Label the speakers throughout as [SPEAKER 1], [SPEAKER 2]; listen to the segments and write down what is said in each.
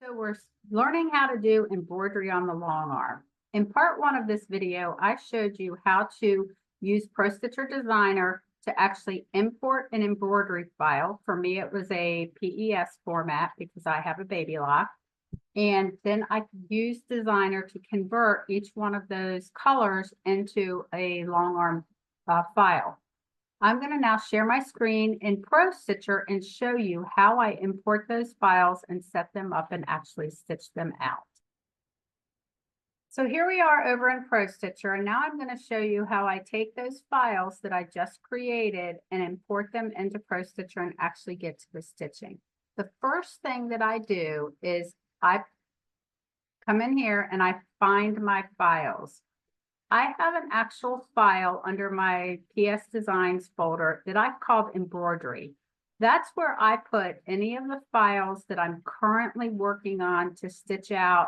[SPEAKER 1] So we're learning how to do embroidery on the long arm. In part one of this video, I showed you how to use Pro Stitcher Designer to actually import an embroidery file. For me, it was a PES format because I have a baby lock. And then I used Designer to convert each one of those colors into a long arm file. I'm going to now share my screen in Pro Stitcher and show you how I import those files and set them up and actually stitch them out. So here we are over in Pro Stitcher, and now I'm going to show you how I take those files that I just created and import them into Pro Stitcher and actually get to the stitching. The first thing that I do is I come in here and I find my files. I have an actual file under my PS Designs folder that I've called Embroidery. That's where I put any of the files that I'm currently working on to stitch out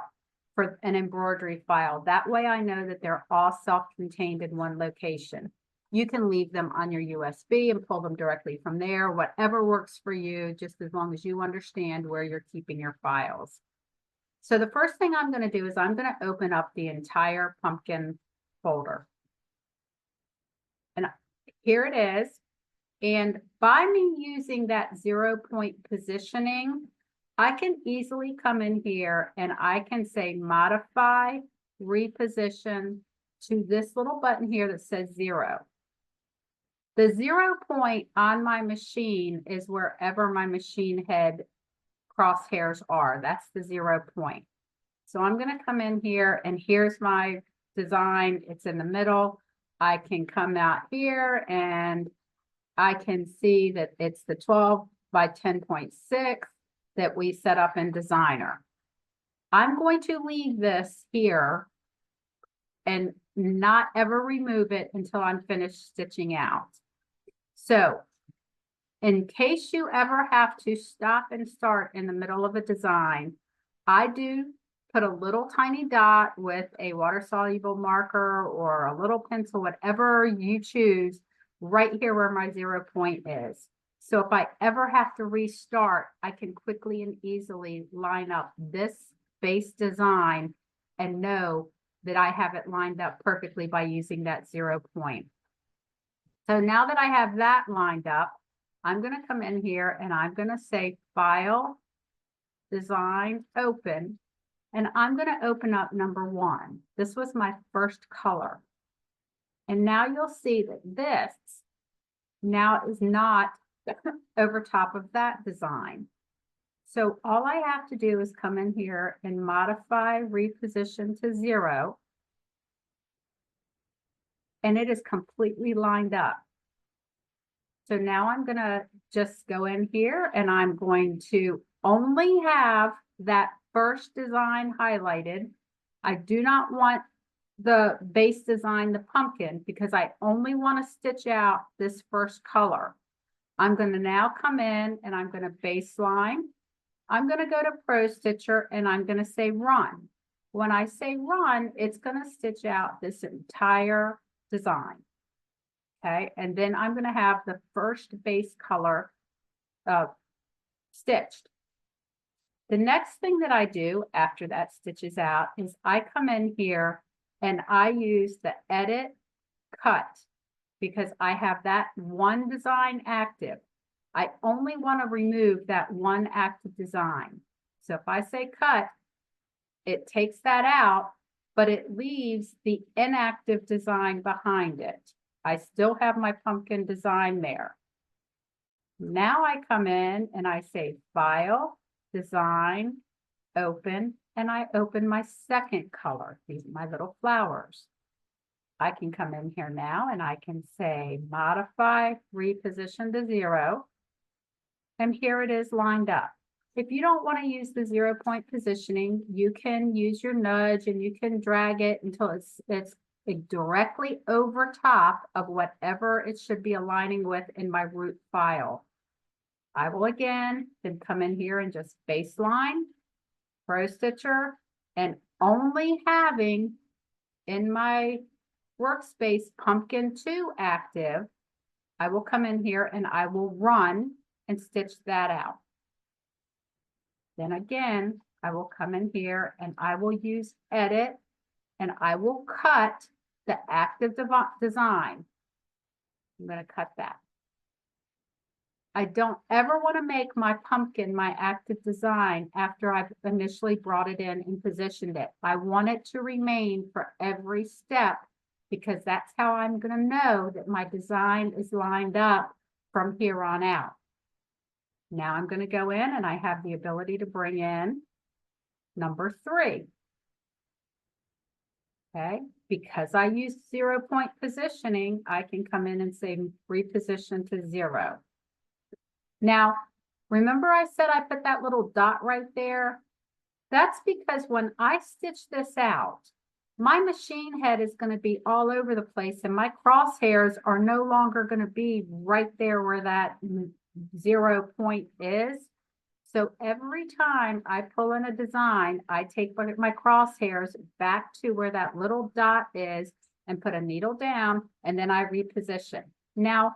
[SPEAKER 1] for an embroidery file. That way I know that they're all self-contained in one location. You can leave them on your USB and pull them directly from there, whatever works for you, just as long as you understand where you're keeping your files. So the first thing I'm going to do is I'm going to open up the entire pumpkin folder. And here it is. And by me using that 0-point positioning, I can easily come in here and I can say modify, reposition to this little button here that says 0. The 0 point on my machine is wherever my machine head crosshairs are. That's the 0 point. So I'm going to come in here and here's my design. It's in the middle. I can come out here and I can see that it's the 12 by 10.6 that we set up in Designer. I'm going to leave this here and not ever remove it until I'm finished stitching out. So in case you ever have to stop and start in the middle of a design, I do put a little tiny dot with a water-soluble marker or a little pencil, whatever you choose, right here where my 0 point is. So if I ever have to restart, I can quickly and easily line up this base design and know that I have it lined up perfectly by using that 0 point. So now that I have that lined up, I'm going to come in here and I'm going to say File, Design, Open. And I'm going to open up number 1. This was my first color. And now you'll see that this now is not over top of that design. So all I have to do is come in here and modify, reposition to 0. And it is completely lined up. So now I'm going to just go in here and I'm going to only have that first design highlighted. I do not want the base design, the pumpkin, because I only want to stitch out this first color. I'm going to now come in and I'm going to baseline. I'm going to go to Pro Stitcher and I'm going to say run. When I say run, it's going to stitch out this entire design. Okay, and then I'm going to have the first base color stitched. The next thing that I do after that stitches out is I come in here and I use the edit cut because I have that one design active. I only want to remove that one active design. So if I say cut, it takes that out, but it leaves the inactive design behind it. I still have my pumpkin design there. Now I come in and I say File, Design, Open, and I open my second color. These are my little flowers. I can come in here now and I can say Modify, Reposition to 0. And here it is lined up. If you don't want to use the 0 point positioning, you can use your nudge and you can drag it until it's directly over top of whatever it should be aligning with in my root file. I will again then come in here and just baseline, Pro Stitcher, and only having in my workspace Pumpkin 2 active, I will come in here and I will run and stitch that out. Then again, I will come in here and I will use edit and I will cut the active design. I'm going to cut that. I don't ever want to make my pumpkin my active design after I've initially brought it in and positioned it. I want it to remain for every step because that's how I'm going to know that my design is lined up from here on out. Now I'm going to go in and I have the ability to bring in number 3. Okay, because I use 0 point positioning, I can come in and say reposition to 0. Now, remember I said I put that little dot right there? That's because when I stitch this out, my machine head is going to be all over the place and my crosshairs are no longer going to be right there where that 0 point is. So every time I pull in a design, I take my crosshairs back to where that little dot is and put a needle down, and then I reposition. Now,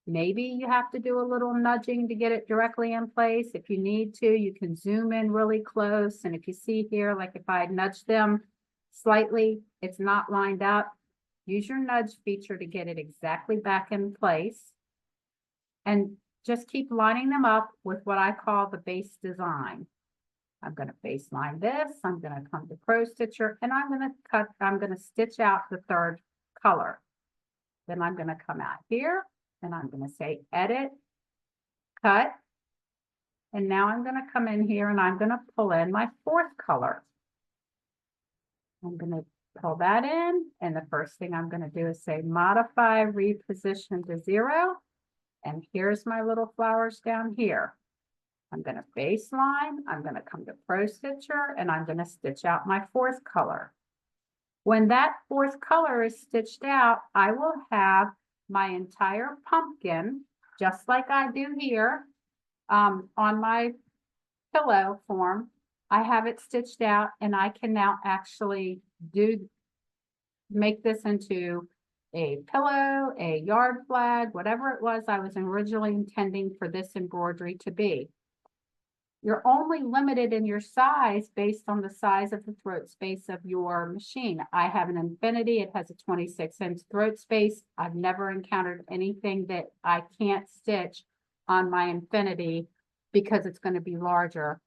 [SPEAKER 1] maybe you have to do a little nudging to get it directly in place. If you need to, you can zoom in really close. And if you see here, like if I nudge them slightly, it's not lined up. Use your nudge feature to get it exactly back in place. And just keep lining them up with what I call the base design. I'm going to baseline this. I'm going to come to Pro Stitcher and I'm going to stitch out the 3rd color. Then I'm going to come out here and I'm going to say edit, cut. And now I'm going to come in here and I'm going to pull in my 4th color. I'm going to pull that in. And the first thing I'm going to do is say modify, reposition to 0. And here's my little flowers down here. I'm going to baseline, I'm going to come to Pro Stitcher, and I'm going to stitch out my 4th color. When that 4th color is stitched out, I will have my entire pumpkin, just like I do here on my pillow form. I have it stitched out, and I can now actually make this into a pillow, a yard flag, whatever it was I was originally intending for this embroidery to be. You're only limited in your size based on the size of the throat space of your machine. I have an Infinity. It has a 26-inch throat space. I've never encountered anything that I can't stitch on my Infinity because it's going to be larger.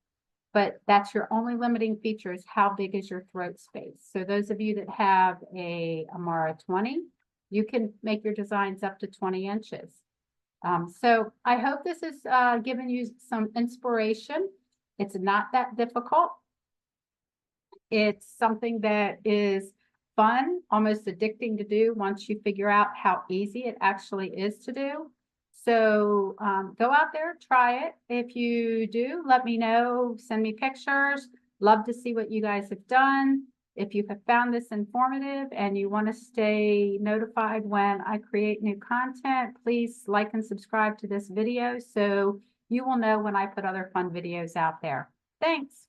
[SPEAKER 1] But that's your only limiting feature is how big is your throat space. So those of you that have a Amara 20, you can make your designs up to 20 inches. So I hope this has given you some inspiration. It's not that difficult. It's something that is fun, almost addicting to do once you figure out how easy it actually is to do. So go out there, try it. If you do, let me know, send me pictures. Love to see what you guys have done. If you have found this informative and you want to stay notified when I create new content, please like and subscribe to this video so you will know when I put other fun videos out there. Thanks.